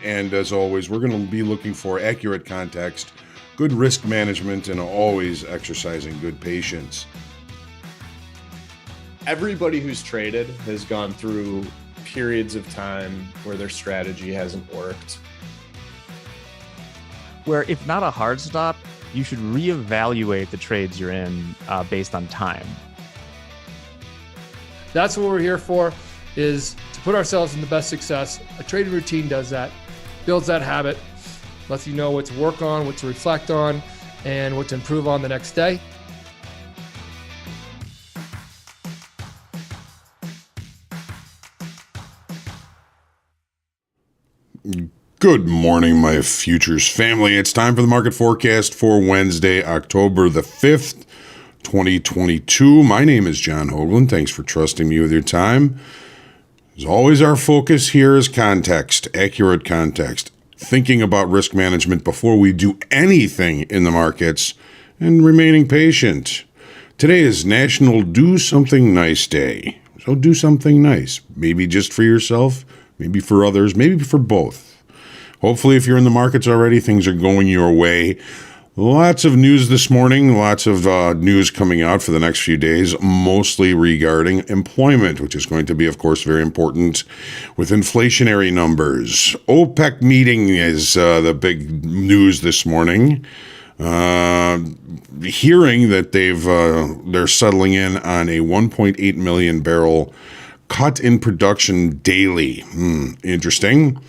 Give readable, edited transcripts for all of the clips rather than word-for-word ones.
And as always, we're going to be looking for accurate context, good risk management, and always exercising good patience. Everybody who's traded has gone through periods of time where their strategy hasn't worked. Where if not a hard stop, you should reevaluate the trades you're in based on time. That's what we're here for, is to put ourselves in the best success. A trading routine does that, builds that habit, lets you know what to work on, what to reflect on, and what to improve on the next day. Good morning, my futures family. It's time for the market forecast for Wednesday, October the 5th, 2022. My name is John Hoagland. Thanks for trusting me with your time. As always, our focus here is context, accurate context, thinking about risk management before we do anything in the markets, and remaining patient. Today is National Do Something Nice Day. So do something nice, maybe just for yourself, maybe for others, maybe for both. Hopefully, if you're in the markets already, things are going your way. Lots of news this morning, lots of news coming out for the next few days, mostly regarding employment, which is going to be, of course, very important with inflationary numbers. OPEC meeting is the big news this morning. Hearing that they're settling in on a 1.8 million barrel cut in production daily. Interesting.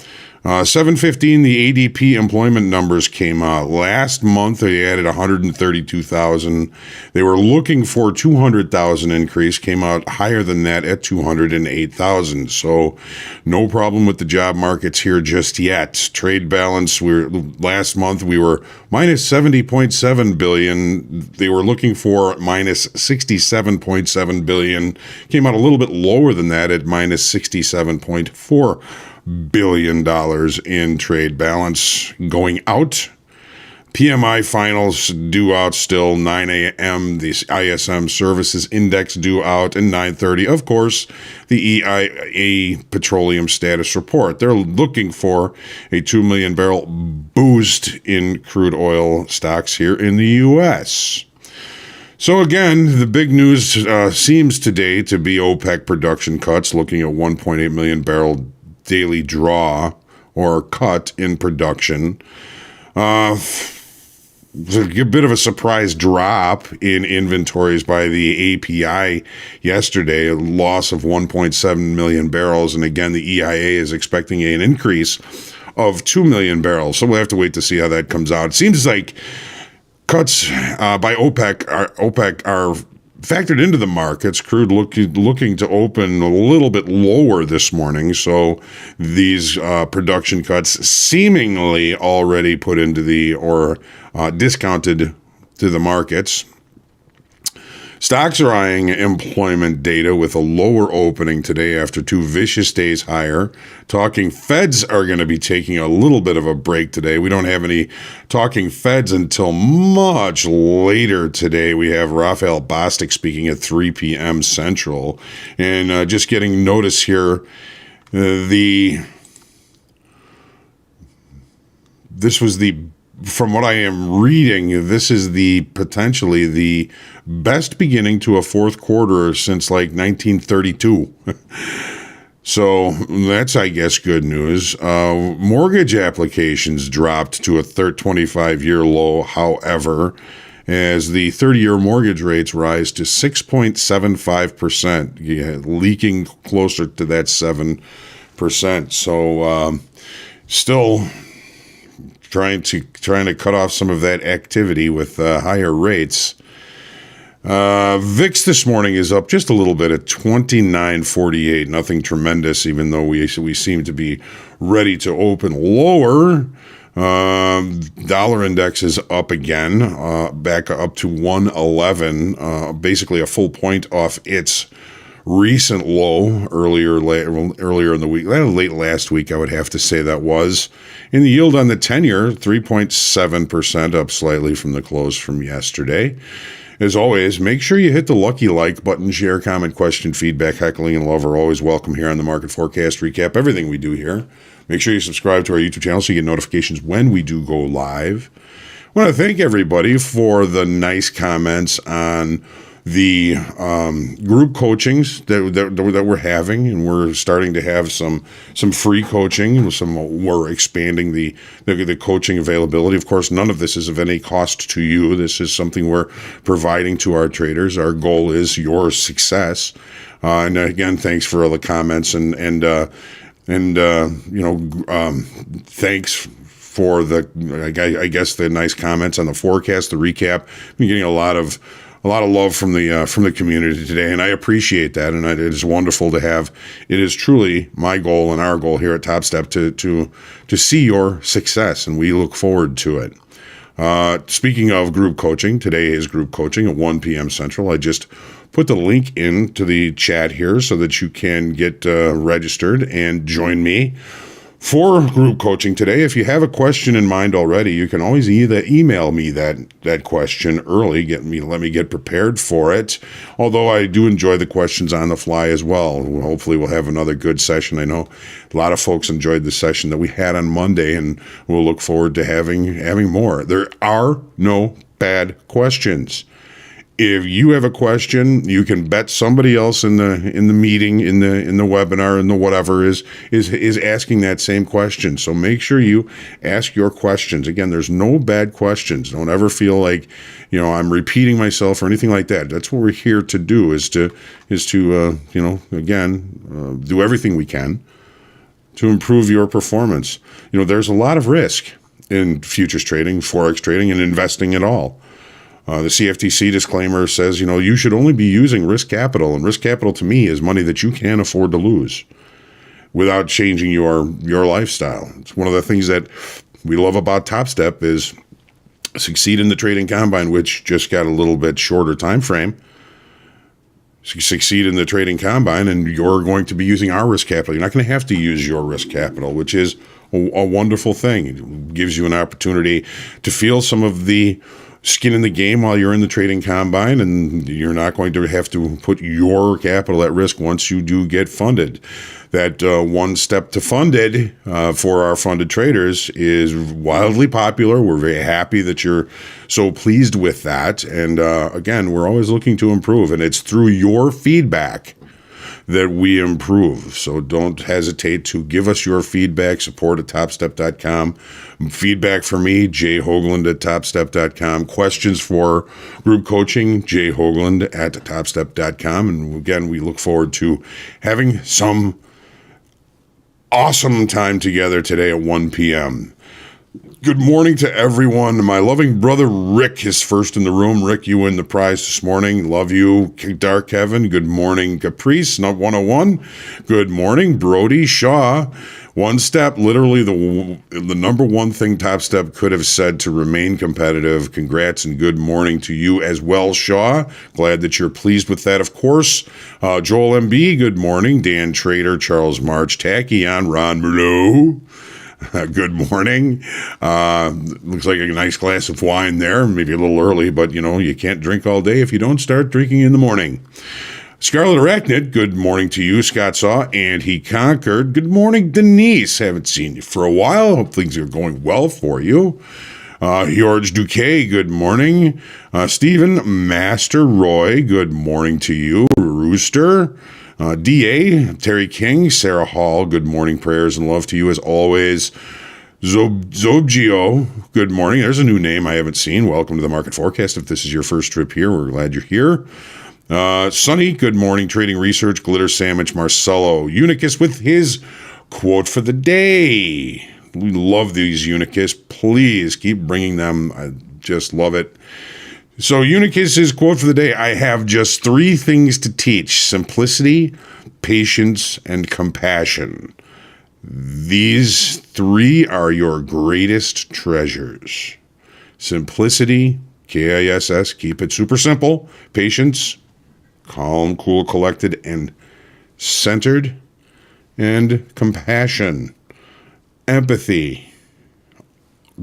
7:15, the ADP employment numbers came out. Last month, they added 132,000. They were looking for 200,000 increase, came out higher than that at 208,000. So no problem with the job markets here just yet. Trade balance, last month we were minus 70.7 billion. They were looking for minus 67.7 billion. Came out a little bit lower than that at minus 67.4 billion dollars in trade balance going out. PMI finals due out still 9 a.m. The ISM services index due out at 9:30. Of course, the EIA petroleum status report. They're looking for a 2 million barrel boost in crude oil stocks here in the U.S. So again, the big news seems today to be OPEC production cuts, looking at 1.8 million barrel daily draw or cut in production. It's a bit of a surprise drop in inventories by the API yesterday, a loss of 1.7 million barrels. And again, the EIA is expecting an increase of 2 million barrels. So we'll have to wait to see how that comes out. It seems like cuts by OPEC are factored into the markets. Crude looking to open a little bit lower this morning, so these production cuts seemingly already put into or discounted to the markets. Stocks are eyeing employment data with a lower opening today after two vicious days higher. Talking Feds are going to be taking a little bit of a break today. We don't have any talking Feds until much later today. We have Raphael Bostic speaking at 3 p.m. Central. And just getting notice here, from what I am reading, this is potentially the best beginning to a fourth quarter since like 1932. So that's, I guess, good news. Mortgage applications dropped to a 25-year low, however, as the 30-year mortgage rates rise to 6.75%, leaking closer to that 7%. So still trying to cut off some of that activity with higher rates. VIX this morning is up just a little bit at 29.48. Nothing tremendous, even though we seem to be ready to open lower. Dollar index is up again, back up to 111, basically a full point off its recent low earlier in the week, late last week, I would have to say that was. In the yield on the 10-year, 3.7%, up slightly from the close from yesterday. As always, make sure you hit the lucky like button, share, comment, question, feedback, heckling, and love are always welcome here on the Market Forecast Recap. Everything we do here, Make sure you subscribe to our YouTube channel so you get notifications when we do go live. I want to thank everybody for the nice comments on the group coachings that we're having, and we're starting to have some free coaching. We're expanding the coaching availability. Of course, none of this is of any cost to you. This is something we're providing to our traders. Our goal is your success. And again, thanks for all the comments and thanks for I guess the nice comments on the forecast, the recap. I've been getting a lot of love from the community today, and I appreciate that. And it is wonderful to have. It is truly my goal and our goal here at Topstep to see your success, and we look forward to it. Speaking of group coaching, today is group coaching at 1 p.m. Central. I just put the link into the chat here so that you can get registered and join me for group coaching today. If you have a question in mind already, you can always either email me that question early, let me get prepared for it. Although I do enjoy the questions on the fly as well. Hopefully we'll have another good session. I know a lot of folks enjoyed the session that we had on Monday, and we'll look forward to having more. There are no bad questions. If you have a question, you can bet somebody else in the meeting, in the webinar, in the whatever is asking that same question. So make sure you ask your questions. Again, there's no bad questions. Don't ever feel like, I'm repeating myself or anything like that. That's what we're here to do, is to do everything we can to improve your performance. There's a lot of risk in futures trading, forex trading, and investing at all. The CFTC disclaimer says, you should only be using risk capital, and risk capital to me is money that you can't afford to lose without changing your lifestyle. It's one of the things that we love about Topstep is succeed in the trading combine, which just got a little bit shorter time frame. Succeed in the trading combine, and you're going to be using our risk capital. You're not going to have to use your risk capital, which is a wonderful thing. It gives you an opportunity to feel some of the skin in the game while you're in the trading combine, and you're not going to have to put your capital at risk once you do get funded. That one step to funded for our funded traders is wildly popular. We're very happy that you're so pleased with that. And again, we're always looking to improve, and it's through your feedback that we improve. So don't hesitate to give us your feedback. Support at topstep.com. Feedback for me, Jay Hoagland at topstep.com. Questions for group coaching, Jay Hoagland at topstep.com. And again, we look forward to having some awesome time together today at 1 p.m. Good morning to everyone. My loving brother Rick is first in the room. Rick, you win the prize this morning. Love you. Dark Kevin, good morning. Caprice, not 101. Good morning. Brody Shaw. One step, literally the number one thing Topstep could have said to remain competitive. Congrats and good morning to you as well, Shaw. Glad that you're pleased with that, of course. Joel MB, good morning. Dan Trader, Charles March, Tachyon, Ron Merlot. Good morning. Looks like a nice glass of wine there. Maybe a little early, but you can't drink all day if you don't start drinking in the morning. Scarlet Arachnid, good morning to you. Scott Saw, and he conquered. Good morning, Denise. Haven't seen you for a while. Hope things are going well for you. George Duque, good morning. Stephen Master Roy, good morning to you. Rooster. D.A., Terry King, Sarah Hall, good morning, prayers and love to you as always. Zobgio, good morning. There's a new name I haven't seen. Welcome to the Market Forecast. If this is your first trip here, we're glad you're here. Sonny, good morning. Trading Research, Glitter Sandwich, Marcelo. Unicus with his quote for the day. We love these Unicus. Please keep bringing them. I just love it. So Unicus's quote for the day, I have just 3 things to teach: simplicity, patience, and compassion. These 3 are your greatest treasures. Simplicity, K-I-S-S, keep it super simple. Patience, calm, cool, collected, and centered. And compassion, empathy.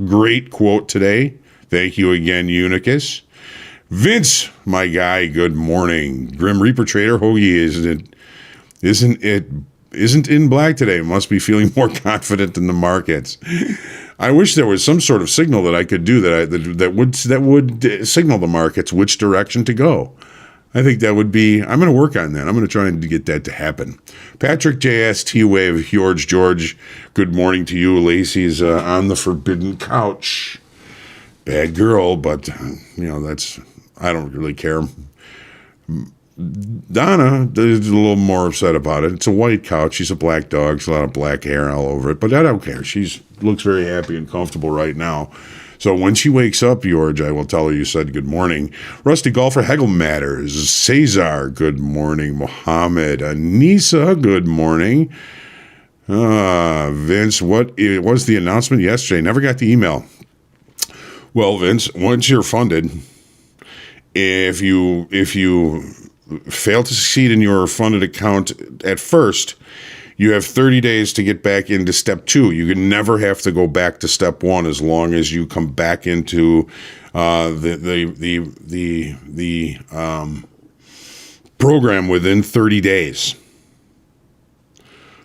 Great quote today. Thank you again, Unicus. Vince, my guy, good morning. Grim Reaper Trader, Hoagie, isn't it isn't in black today. Must be feeling more confident in the markets. I wish there was some sort of signal that I could do that would signal the markets which direction to go. I think that would be. I'm going to work on that. I'm going to try and get that to happen. Patrick JST Wave George. Good morning to you. Lacey's on the forbidden couch. Bad girl, but that's. I don't really care. Donna is a little more upset about it. It's a white couch. She's a black dog. She's a lot of black hair all over it, but I don't care. She looks very happy and comfortable right now. So when she wakes up, George, I will tell her you said good morning. Rusty Golfer, Hegel Matters. Cesar, good morning. Mohammed, Anissa, good morning. Vince, what was the announcement yesterday? Never got the email. Well, Vince, once you're funded, if you fail to succeed in your funded account at first, you have 30 days to get back into step 2. You can never have to go back to step 1 as long as you come back into the program within 30 days.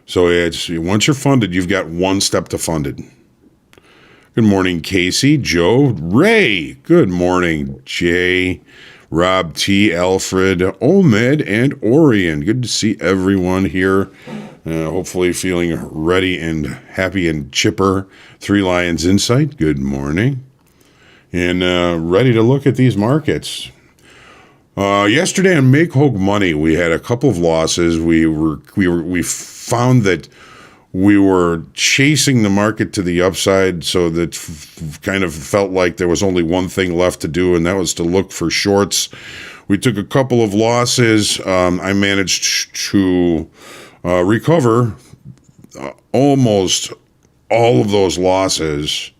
So it's once you're funded, you've got 1 step to funded. Good morning, Casey, Joe, Ray. Good morning, Jay, Rob T, Alfred, Omed, and Orion. Good to see everyone here. Hopefully feeling ready and happy and chipper. Three Lions Insight, good morning. And ready to look at these markets. Yesterday on Make Hogue Money, we had a couple of losses. We found that we were chasing the market to the upside, so that kind of felt like there was only one thing left to do, and that was to look for shorts. We took a couple of losses. I managed to recover almost all of those losses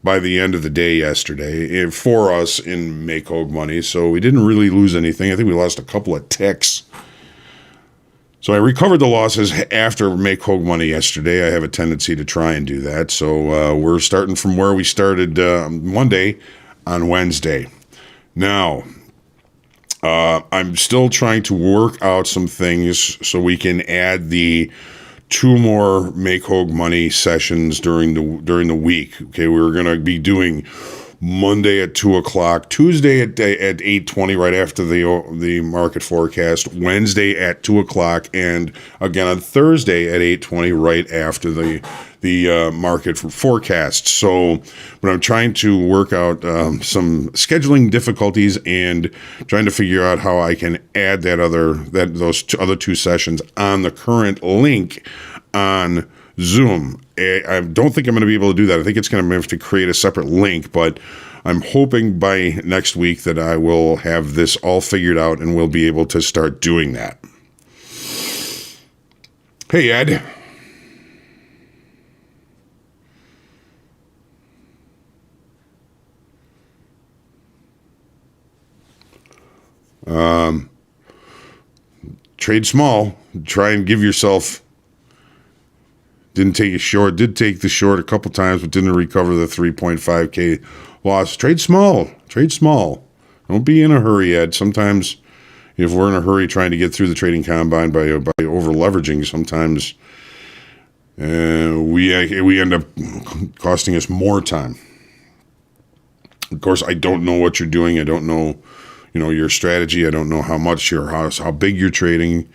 by the end of the day yesterday for us in Make Hogue Money, so we didn't really lose anything. I think we lost a couple of ticks. So I recovered the losses after Make Hogue Money yesterday. I have a tendency to try and do that. So we're starting from where we started Monday on Wednesday. Now, I'm still trying to work out some things so we can add the 2 more Make Hogue Money sessions during the week. Okay, we're going to be doing Monday at 2:00, Tuesday at 8:20, right after the market forecast, Wednesday at 2:00, and again on Thursday at 8:20, right after the market forecast. So, but I'm trying to work out some scheduling difficulties and trying to figure out how I can add those other 2 sessions on the current link on Zoom. I don't think I'm going to be able to do that. I think it's going to have to create a separate link, but I'm hoping by next week that I will have this all figured out and we'll be able to start doing that. Hey, Ed. Trade small. Try and give yourself. Didn't take a short. Did take the short a couple times, but didn't recover the 3.5K loss. Trade small. Trade small. Don't be in a hurry, Ed. Sometimes, if we're in a hurry trying to get through the trading combine by over leveraging, sometimes we end up costing us more time. Of course, I don't know what you're doing. I don't know, your strategy. I don't know how much how big you're trading,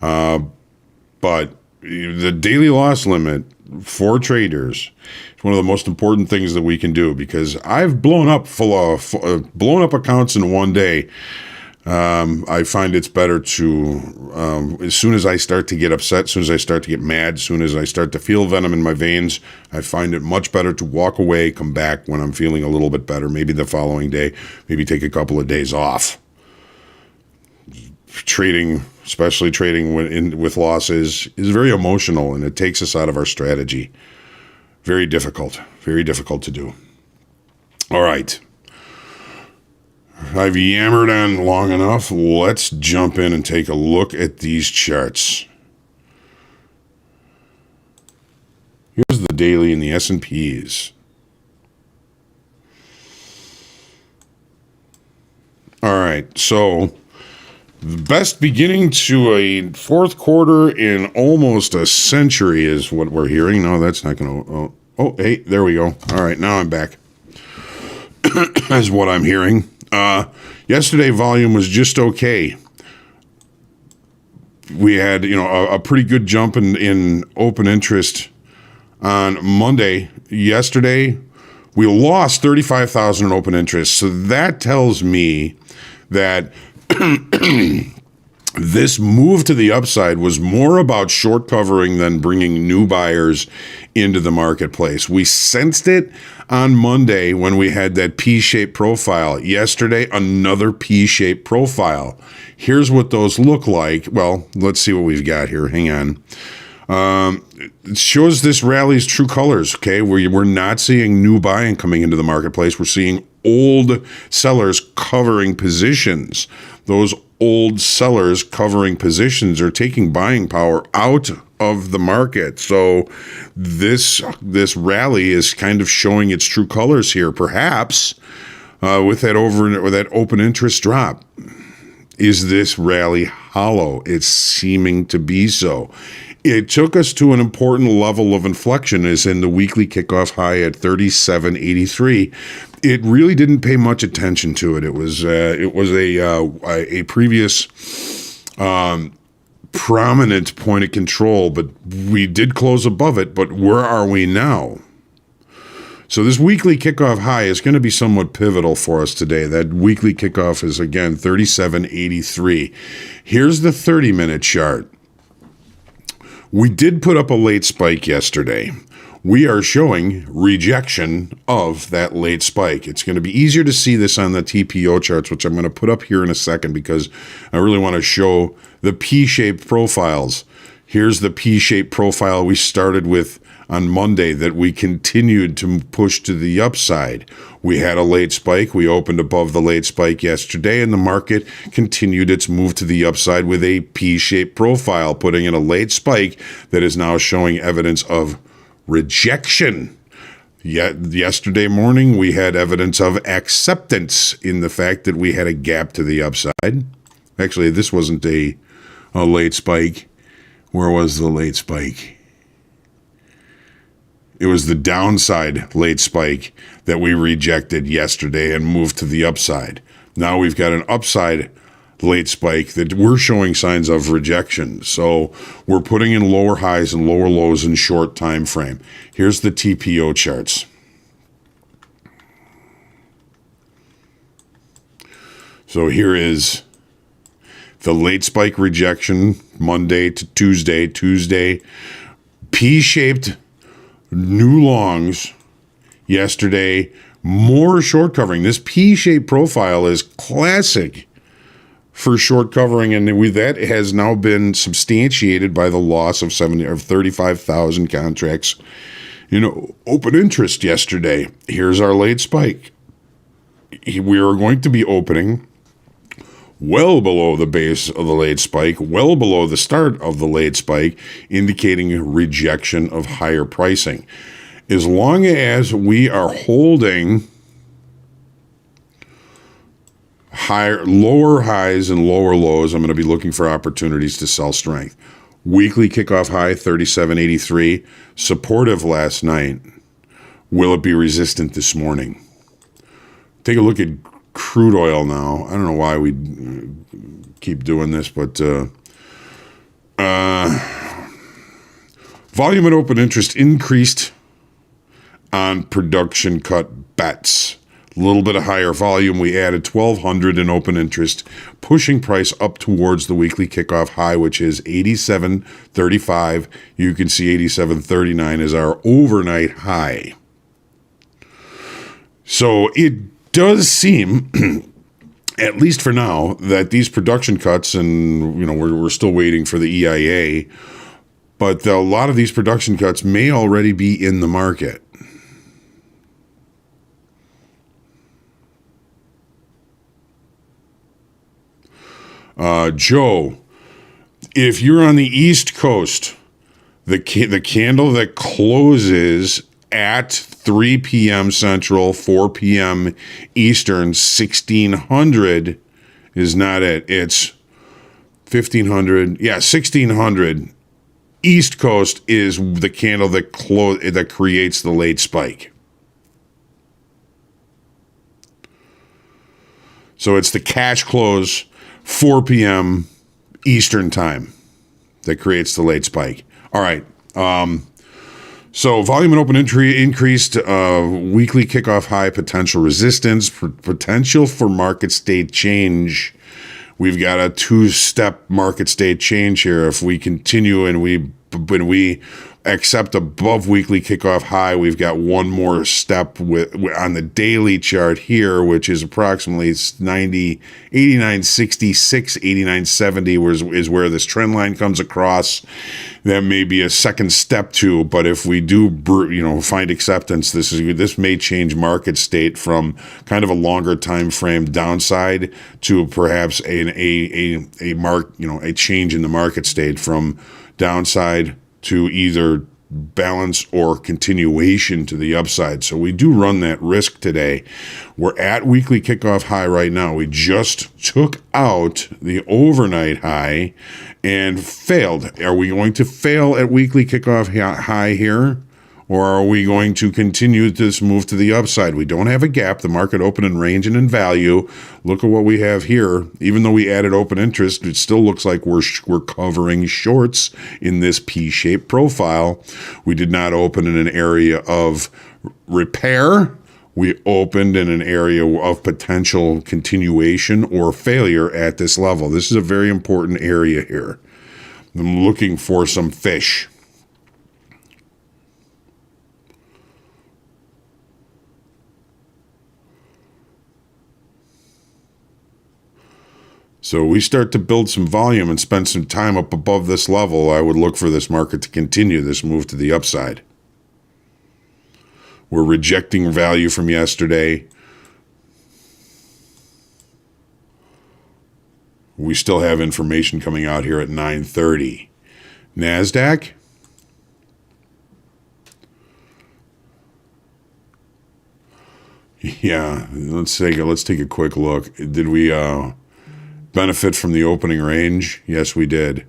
but the daily loss limit for traders is one of the most important things that we can do, because I've blown up accounts in one day. I find it's better to, as soon as I start to get upset, as soon as I start to get mad, as soon as I start to feel venom in my veins, I find it much better to walk away, come back when I'm feeling a little bit better, maybe the following day, maybe take a couple of days off. Trading, especially trading with losses, is very emotional, and it takes us out of our strategy. Very difficult to do. All right. I've yammered on long enough. Let's jump in and take a look at these charts. Here's the daily and the S&Ps. All right, so Best beginning to a fourth quarter in almost a century is what we're hearing. No, that's not going to... Oh, hey, there we go. All right, now I'm back. That's what I'm hearing. Yesterday, volume was just okay. We had, a pretty good jump in open interest on Monday. Yesterday, we lost 35,000 in open interest. So that tells me that this move to the upside was more about short covering than bringing new buyers into the marketplace. We sensed it on Monday when we had that P-shaped profile. Yesterday, another P-shaped profile. Here's what those look like. Well, let's see what we've got here. Hang on. It shows this rally's true colors, okay? We're not seeing new buying coming into the marketplace. We're seeing old sellers covering positions. Those old sellers covering positions are taking buying power out of the market. So this rally is kind of showing its true colors here, perhaps with that open interest drop. Is this rally hollow? It's seeming to be so. It took us to an important level of inflection, is in the weekly kickoff high at 37.83. It really didn't pay much attention to it. It was a previous prominent point of control, but we did close above it. But where are we now? So this weekly kickoff high is going to be somewhat pivotal for us today. That weekly kickoff is, again, 37.83. Here's the 30-minute chart. We did put up a late spike yesterday. We are showing rejection of that late spike. It's going to be easier to see this on the TPO charts, which I'm going to put up here in a second because I really want to show the P-shaped profiles. Here's the P-shaped profile we started with on Monday that we continued to push to the upside. We had a late spike. We opened above the late spike yesterday, and the market continued its move to the upside with a P-shaped profile, putting in a late spike that is now showing evidence of rejection. Yet yesterday morning, we had evidence of acceptance in the fact that we had a gap to the upside. Actually, this wasn't a late spike. Where was the late spike? It was the downside late spike that we rejected yesterday and moved to the upside. Now we've got an upside late spike that we're showing signs of rejection. So we're putting in lower highs and lower lows in short time frame. Here's the TPO charts. So here is the late spike rejection, Monday to Tuesday. Tuesday, P-shaped new longs. Yesterday, more short covering. This P-shaped profile is classic for short covering, and that has now been substantiated by the loss of 35,000 contracts. Open interest yesterday. Here's our late spike. We are going to be opening well below the base of the late spike, well below the start of the late spike, indicating rejection of higher pricing. As long as we are holding lower highs and lower lows, I'm going to be looking for opportunities to sell strength. Weekly kickoff high, 37.83, supportive last night. Will it be resistant this morning? Take a look at crude oil now. I don't know why we keep doing this, but volume and open interest increased on production cut bets. A little bit of higher volume. We added 1,200 in open interest, pushing price up towards the weekly kickoff high, which is 87.35. You can see 87.39 is our overnight high. So it does seem, at least for now, that these production cuts, and we're still waiting for the EIA, but a lot of these production cuts may already be in the market. Joe, if you're on the East Coast, the candle that closes at 3 p.m. Central, 4 p.m. Eastern, 1600 is not it. It's 1500. Yeah, 1600. East Coast is the candle that creates the late spike. So it's the cash close, 4 p.m. Eastern time that creates the late spike. All right. So volume and open entry increased, weekly kickoff high, potential resistance, potential for market state change. We've got a two-step market state change here. If we continue and when we accept above weekly kickoff high, we've got one more step on the daily chart here, which is approximately 89.66, 89.70 is where this trend line comes across. That may be a second step too, but if we do, find acceptance, this may change market state from kind of a longer time frame downside to perhaps a change in the market state from downside to either balance or continuation to the upside. So we do run that risk today. We're at weekly kickoff high right now. We just took out the overnight high and failed. Are we going to fail at weekly kickoff high here? Or are we going to continue this move to the upside? We don't have a gap. The market open in range and in value. Look at what we have here. Even though we added open interest, it still looks like we're covering shorts in this P-shaped profile. We did not open in an area of repair. We opened in an area of potential continuation or failure at this level. This is a very important area here. I'm looking for some fish. So we start to build some volume and spend some time up above this level. I would look for this market to continue this move to the upside. We're rejecting value from yesterday. We still have information coming out here at 9:30. NASDAQ. Yeah, let's take a quick look. Did we benefit from the opening range? Yes, we did.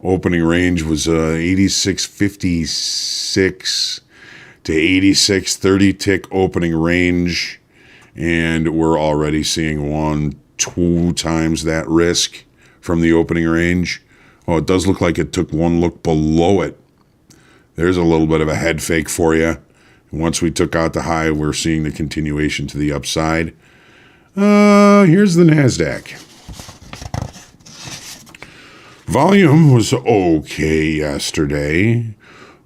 Opening range was 86.56 to 86.30 tick opening range, and we're already seeing 2 times that risk from the opening range. Oh, it does look like it took one look below it. There's a little bit of a head fake for you. Once we took out the high, we're seeing the continuation to the upside. Here's the NASDAQ. Volume was okay yesterday.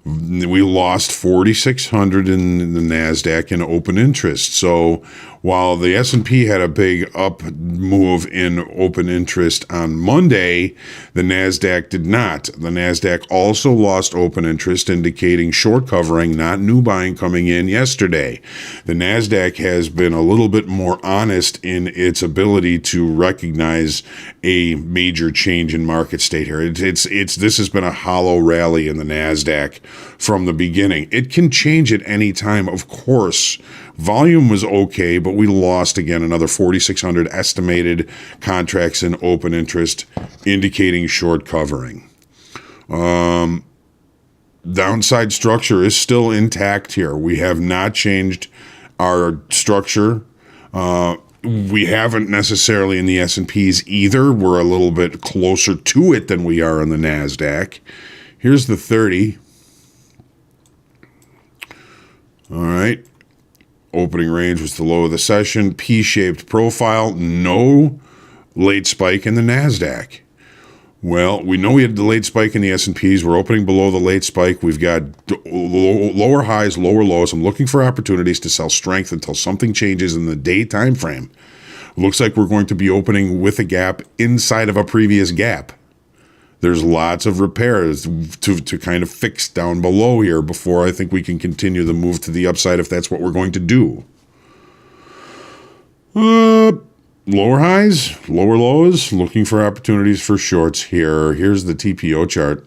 We lost 4,600 in the NASDAQ in open interest. So while the S&P had a big up move in open interest on Monday, the NASDAQ did not. The NASDAQ also lost open interest, indicating short covering, not new buying coming in yesterday. The NASDAQ has been a little bit more honest in its ability to recognize a major change in market state here. This has been a hollow rally in the NASDAQ from the beginning. It can change at any time, of course. Volume was okay, but we lost again another 4,600 estimated contracts in open interest, indicating short covering. Downside structure is still intact here. We have not changed our structure. We haven't necessarily in the S&Ps either. We're a little bit closer to it than we are on the NASDAQ. Here's the 30. All right. Opening range was the low of the session. P-shaped profile. No late spike in the NASDAQ. Well, we know we had the late spike in the S&Ps. We're opening below the late spike. We've got lower highs, lower lows. I'm looking for opportunities to sell strength until something changes in the day time frame. Looks like we're going to be opening with a gap inside of a previous gap. There's lots of repairs to kind of fix down below here before I think we can continue the move to the upside if that's what we're going to do. Lower highs, lower lows, looking for opportunities for shorts here. Here's the TPO chart.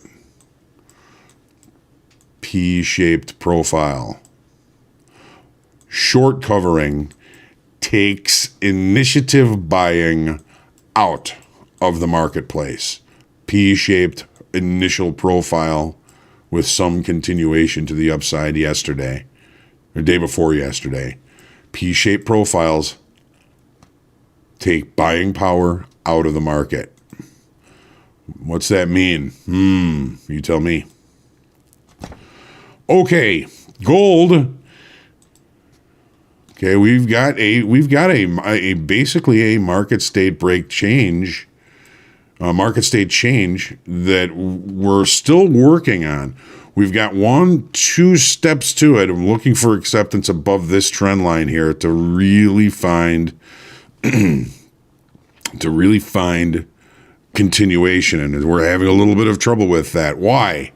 P-shaped profile. Short covering takes initiative buying out of the marketplace. P-shaped initial profile with some continuation to the upside yesterday, or day before yesterday. P-shaped profiles take buying power out of the market. What's that mean? You tell me. Okay, gold. Okay, we've got a basically a market state break change, market state change that we're still working on. We've got 1-2 steps to it. I'm looking for acceptance above this trend line here to really find continuation, and we're having a little bit of trouble with that. Why?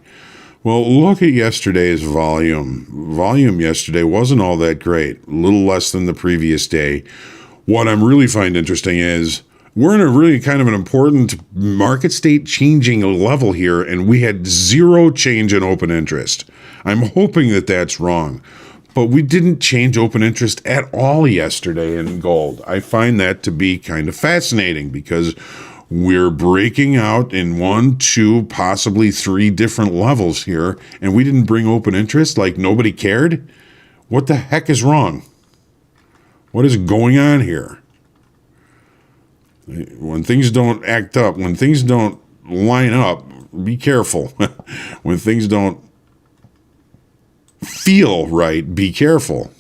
Well, look at yesterday's volume. Volume yesterday wasn't all that great, a little less than the previous day. What I'm really find interesting is we're in a really kind of an important market state changing level here, and we had zero change in open interest. I'm hoping that that's wrong, but we didn't change open interest at all yesterday in gold. I find that to be kind of fascinating because we're breaking out in 1, 2, possibly 3 different levels here, and we didn't bring open interest like nobody cared. What the heck is wrong? What is going on here? When things don't act up, when things don't line up, be careful. When things don't feel right, be careful.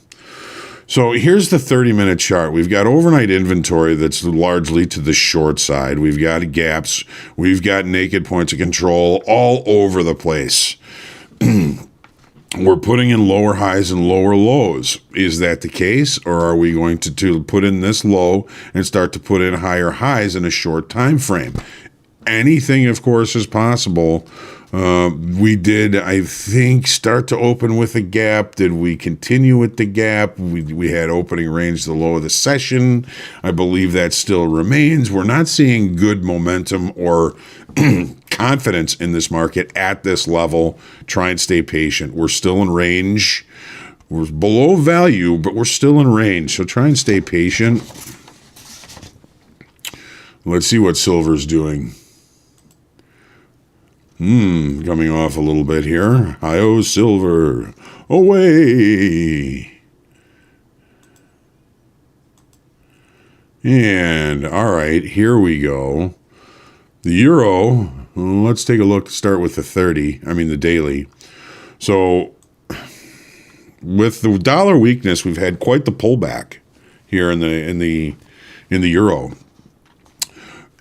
So here's the 30-minute chart. We've got overnight inventory that's largely to the short side. We've got gaps. We've got naked points of control all over the place. We're putting in lower highs and lower lows. Is that the case? Or are we going to put in this low and start to put in higher highs in a short time frame? Anything, of course, is possible. We did, I think, start to open with a gap. Did we continue with the gap? We had opening range the low of the session. I believe that still remains. We're not seeing good momentum or confidence in this market at this level. Try and stay patient. We're still in range. We're below value, but we're still in range. So try and stay patient. Let's see what silver's doing. Coming off a little bit here. Hi-oh, silver. Away. And, all right, here we go. The euro, let's take a look, start with the daily. So, with the dollar weakness, we've had quite the pullback here in the euro.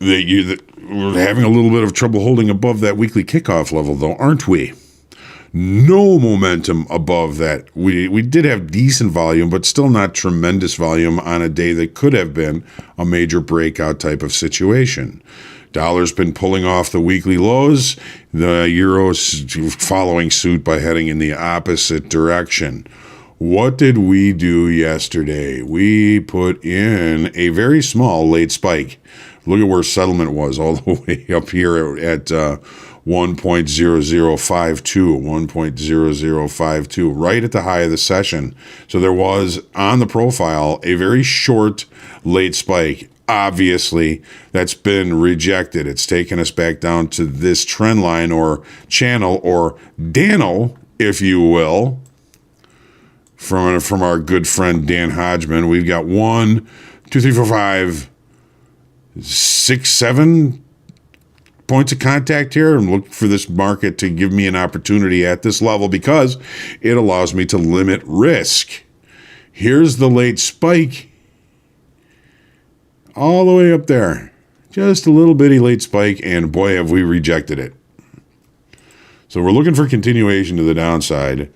We're having a little bit of trouble holding above that weekly kickoff level, though, aren't we? No momentum above that. We did have decent volume, but still not tremendous volume on a day that could have been a major breakout type of situation. Dollar's been pulling off the weekly lows. The euro's following suit by heading in the opposite direction. What did we do yesterday? We put in a very small late spike. Look at where settlement was, all the way up here at 1.0052, right at the high of the session. So there was, on the profile, a very short late spike. Obviously, that's been rejected. It's taken us back down to this trend line or channel or Dano, if you will, from our good friend Dan Hodgman. We've got 1, 2, 3, 4, 5, 6, 7 points of contact here, and look for this market to give me an opportunity at this level because it allows me to limit risk. Here's the late spike all the way up there. Just a little bitty late spike, and boy, have we rejected it. So we're looking for continuation to the downside.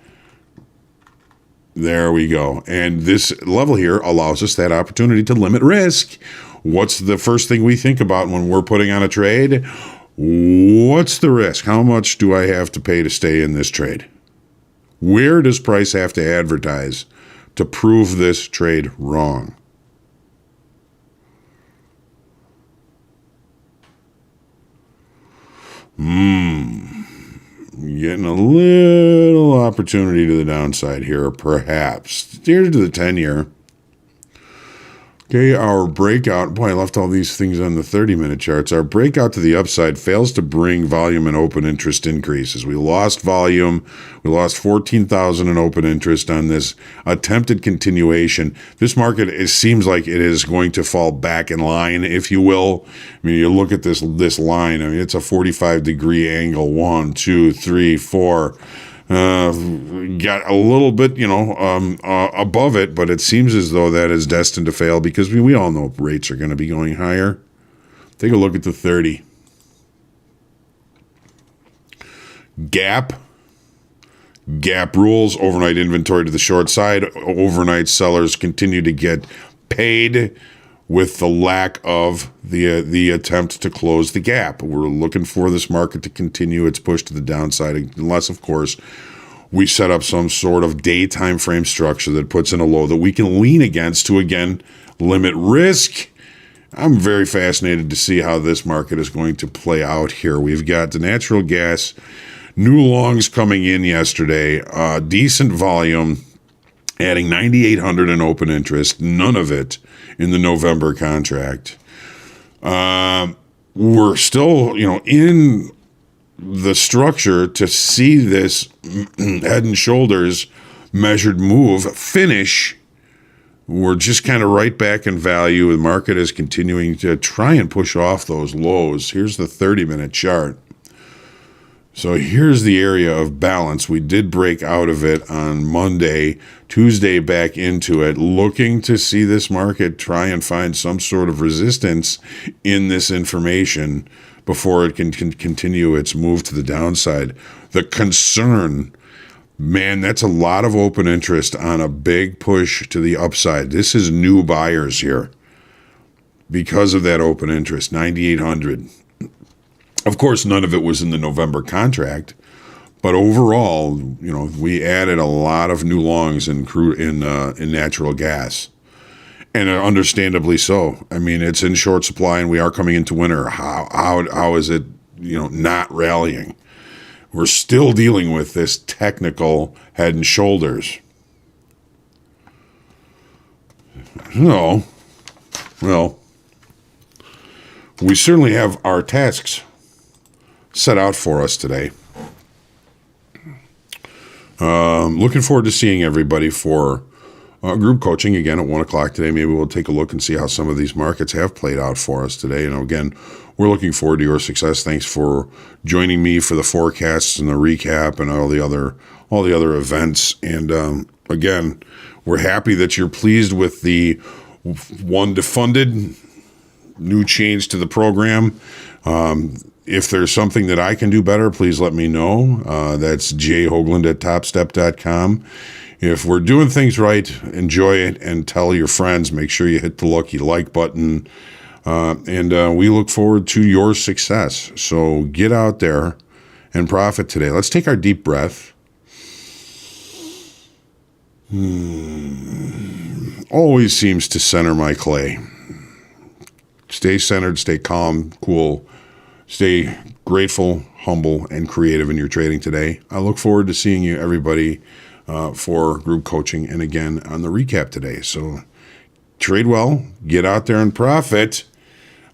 There we go. And this level here allows us that opportunity to limit risk. What's the first thing we think about when we're putting on a trade? What's the risk? How much do I have to pay to stay in this trade? Where does price have to advertise to prove this trade wrong? Getting a little opportunity to the downside here, perhaps. Here's to the 10-year. Okay, our breakout, boy, I left all these things on the 30-minute charts. Our breakout to the upside fails to bring volume and open interest increases. We lost volume. We lost 14,000 in open interest on this attempted continuation. This market, it seems like it is going to fall back in line, if you will. I mean, you look at this line. I mean, it's a 45-degree angle. 1, 2, 3, 4. Got a little bit, above it, but it seems as though that is destined to fail because we all know rates are going to be going higher. Take a look at the 30. Gap rules, overnight inventory to the short side. Overnight sellers continue to get paid with the lack of the attempt to close the gap. We're looking for this market to continue its push to the downside, unless, of course, we set up some sort of day time frame structure that puts in a low that we can lean against to, again, limit risk. I'm very fascinated to see how this market is going to play out here. We've got the natural gas, new longs coming in yesterday, decent volume, adding 9,800 in open interest, none of it in the November contract. We're still, in the structure to see this head and shoulders measured move finish. We're just kind of right back in value. The market is continuing to try and push off those lows. Here's the 30-minute chart. So here's the area of balance. We did break out of it on Monday, Tuesday back into it, looking to see this market try and find some sort of resistance in this information before it can continue its move to the downside. The concern, man, that's a lot of open interest on a big push to the upside. This is new buyers here because of that open interest, 9,800. Of course, none of it was in the November contract, but overall, we added a lot of new longs in crude in natural gas, and understandably so. I mean, it's in short supply, and we are coming into winter. How is it, not rallying? We're still dealing with this technical head and shoulders. No, well, we certainly have our tasks set out for us today. Looking forward to seeing everybody for group coaching again at 1 o'clock today. Maybe we'll take a look and see how some of these markets have played out for us today. And again, we're looking forward to your success. Thanks for joining me for the forecasts and the recap and all the other events. And again, we're happy that you're pleased with the one defunded new change to the program. If there's something that I can do better, please let me know. That's jhoagland@topstep.com. If we're doing things right, enjoy it and tell your friends. Make sure you hit the lucky like button. And we look forward to your success. So get out there and profit today. Let's take our deep breath. Always seems to center my clay. Stay centered, stay calm, cool. Stay grateful, humble, and creative in your trading today. I look forward to seeing you, everybody, for group coaching and again on the recap today. So trade well, get out there and profit.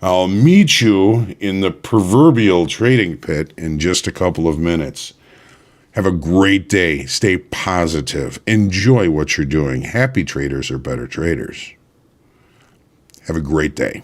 I'll meet you in the proverbial trading pit in just a couple of minutes. Have a great day. Stay positive. Enjoy what you're doing. Happy traders are better traders. Have a great day.